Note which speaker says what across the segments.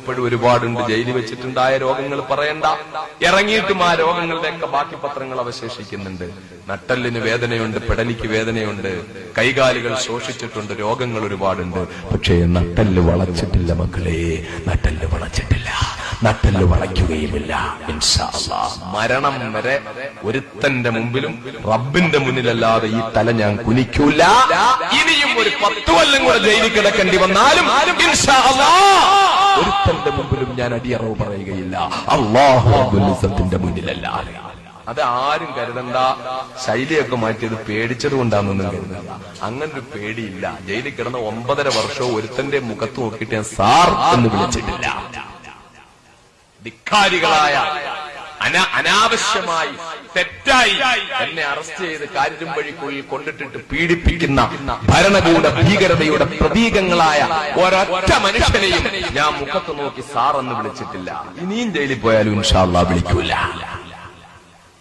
Speaker 1: ഇപ്പോഴും ഒരുപാടുണ്ട്. ജയിലിൽ വെച്ചിട്ടുണ്ടായ രോഗങ്ങൾ പറയണ്ട, ഇറങ്ങിയിട്ടും ആ രോഗങ്ങളുടെയൊക്കെ ബാക്കി പത്രങ്ങൾ അവശേഷിക്കുന്നുണ്ട്. നട്ടെല്ലിന് വേദനയുണ്ട്, പെടലിക്ക് വേദനയുണ്ട്, കൈകാലുകൾ ശോഷിച്ചിട്ടുണ്ട്, രോഗങ്ങൾ ഒരുപാടുണ്ട്. പക്ഷേ നട്ടെല്ല് വളച്ചിട്ടില്ല മക്കളെ, നട്ടെല്ല് വളച്ചിട്ടില്ല, നട്ടെല്ല് വളയ്ക്കുകയുമില്ല. ഇൻഷാ അല്ലാഹ് മരണം വരെ ഒരുത്തന്റെ മുമ്പിലും റബ്ബിന്റെ മുന്നിലല്ലാതെ ഈ തല ഞാൻ കുനിക്കൂല. ഇനിയും ഒരു 10 കൊല്ലം കൂടെ ജയിലിൽ കിടക്കേണ്ടി വന്നാലും ഇൻഷാ അല്ലാഹ് ഒരുത്തന്റെ മുമ്പിലും ഞാൻ അടിയറവ് പറയുകയില്ല, അല്ലാഹു റബ്ബുൽ ഇസ്സത്തിന്റെ മുന്നിലല്ലാതെ. അത് ആരും കരുതണ്ട ശൈലിയൊക്കെ മാറ്റിയത് പേടിച്ചത് കൊണ്ടാണെന്നൊന്നും കരുതണ്ട. അങ്ങനൊരു പേടിയില്ല. ജയിലിൽ കിടന്ന 9.5 വർഷവും ഒരുത്തന്റെ മുഖത്ത് നോക്കിയിട്ട് ഞാൻ സാർ എന്ന് വിളിച്ചിട്ടില്ല. ധിക്കാരികളായ അനാവശ്യമായി തെറ്റായി എന്നെ അറസ്റ്റ് ചെയ്ത് കാര്യം വഴിക്കുള്ളിൽ കൊണ്ടിട്ടിട്ട് പീഡിപ്പിക്കുന്ന ഭരണകൂട ഭീകരതയുടെ പ്രതീകങ്ങളായ ഒരൊറ്റ മനുഷ്യനെയും ഞാൻ മുഖത്ത് നോക്കി സാർ എന്ന് വിളിച്ചിട്ടില്ല. ഇനിയും ജയിലിൽ പോയാലും ഇൻഷാ അല്ലാഹ് വിളിക്കൂല.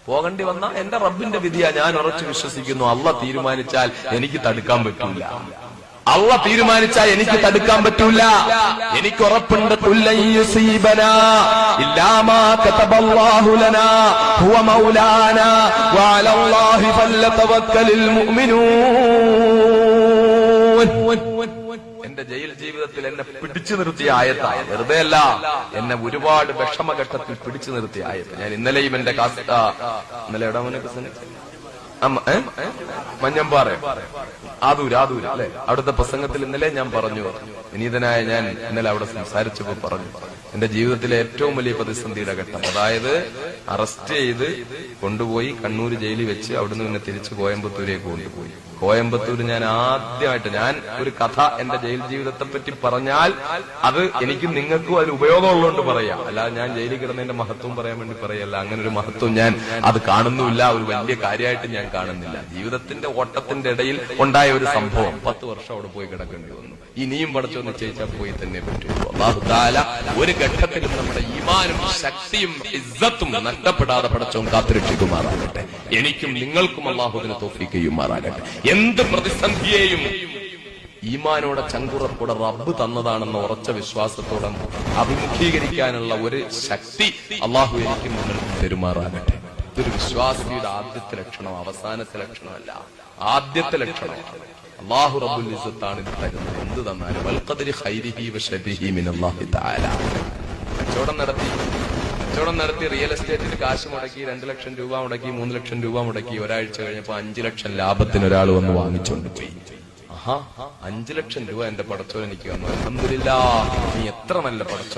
Speaker 1: പോകേണ്ടി വന്ന എന്റെ റബ്ബിന്റെ വിധിയാ, ഞാൻ ഉറച്ചു വിശ്വസിക്കുന്നു. അള്ളാഹ് തീരുമാനിച്ചാൽ എനിക്ക് തടുക്കാൻ പറ്റൂല. അള്ളാഹ് തീരുമാനിച്ചാൽ എനിക്ക് തടുക്കാൻ പറ്റൂല. എനിക്ക് ഉറപ്പുണ്ട്, കുല്ലൻ യുസീബനാ ഇല്ലാ മാ കതബല്ലാഹു ലനാ ഹുവ മൗലാനാ വഅലല്ലാഹി ഫല്യതവക്കലിൽ മുഅ്മിനൂൻ. എന്റെ ജയിൽ ജീവിതത്തിൽ എന്നെ പിടിച്ചു നിർത്തിയ ആയത്താണ്, വെറുതെ അല്ല, എന്നെ ഒരുപാട് വിഷമഘട്ടത്തിൽ പിടിച്ചു നിർത്തിയ ആയത്ത്. ഞാൻ ഇന്നലെയും എന്റെ ഇന്നലെ എവിടെ മഞ്ഞമ്പാറ ആദൂര് അല്ലെ, അവിടുത്തെ പ്രസംഗത്തിൽ ഇന്നലെ ഞാൻ പറഞ്ഞു, വിനീതനായ ഞാൻ ഇന്നലെ അവിടെ സംസാരിച്ചപ്പോൾ പറഞ്ഞു, എന്റെ ജീവിതത്തിലെ ഏറ്റവും വലിയ പ്രതിസന്ധിയുടെ ഘട്ടം, അതായത് അറസ്റ്റ് ചെയ്ത് കൊണ്ടുപോയി കണ്ണൂർ ജയിലിൽ വെച്ച് അവിടുന്ന് പിന്നെ തിരിച്ച് കോയമ്പത്തൂരേക്ക് കൊണ്ടുപോയി. കോയമ്പത്തൂർ ഞാൻ ആദ്യമായിട്ട്, ഞാൻ ഒരു കഥ എന്റെ ജയിൽ ജീവിതത്തെ പറ്റി പറഞ്ഞാൽ അത് എനിക്ക് നിങ്ങൾക്കും അതിൽ ഉപയോഗമുള്ളതുകൊണ്ട് പറയാം, അല്ലാതെ ഞാൻ ജയിലിൽ കിടന്നതിന്റെ മഹത്വം പറയാൻ വേണ്ടി പറയല്ല. അങ്ങനെ ഒരു മഹത്വം ഞാൻ അത് കാണുന്നുമില്ല, ഒരു വലിയ കാര്യമായിട്ട് ഞാൻ കാണുന്നില്ല. ജീവിതത്തിന്റെ ഓട്ടത്തിന്റെ ഇടയിൽ ഉണ്ടായ ഒരു സംഭവം, 10 വർഷം അവിടെ പോയി കിടക്കേണ്ടി വന്നു. ഇനിയും പഠിച്ചോ നിശ്ചയിച്ചാൽ പോയി തന്നെ പറ്റുള്ളൂ. അല്ലാഹു തആല ഒരു ഘട്ടത്തിലും നമ്മുടെ ഈമാനും ശക്തിയും ഇസ്സത്തും നഷ്ടപ്പെടാതെ പടച്ചോൻ കാത്തുരക്ഷിക്കുമാറാകട്ടെ. എനിക്കും നിങ്ങൾക്കും അല്ലാഹുവിനെ തൗഫീഖ് ചെയ്യുമാറാകട്ടെ. എന്ത് പ്രതിസന്ധിയെയും ഈമാനോടെ ചങ്കുറപ്പോടെ റബ്ബ് തന്നതാണെന്ന ഉറച്ച വിശ്വാസത്തോടെ അഭിമുഖീകരിക്കാനുള്ള ഒരു ശക്തി അല്ലാഹു എനിക്കും നിങ്ങൾക്കും തരുമാറാകട്ടെ. ഇതൊരു വിശ്വാസിയുടെ ആദ്യത്തെ ലക്ഷണം, അവസാനത്തെ ലക്ഷണമല്ല, ആദ്യത്തെ ലക്ഷണമാണ്. അല്ലാഹു റബ്ബുൽ ഇസ്സത്താണ് ഇത് തരുന്നത്. എന്ത് തന്നാലും വൽ ഖദ്രി ഖൈരിഹി വശരിഹി മിനല്ലാഹി തആല. കച്ചവടം നടത്തി റിയൽ എസ്റ്റേറ്റിൽ കാശ് മുടക്കി 2 ലക്ഷം രൂപ മുടക്കി, 3 ലക്ഷം രൂപ മുടക്കി, ഒരാഴ്ച കഴിഞ്ഞപ്പോ 5 ലക്ഷം ലാഭത്തിന് ഒരാൾ വന്ന് വാങ്ങിച്ചോണ്ട് പോയി. 5 ലക്ഷം രൂപ എന്റെ പടച്ചോൻ എനിക്ക് തന്നു, അൽഹംദുലില്ലാഹ്, നീ എത്ര നല്ല പടച്ചോൻ.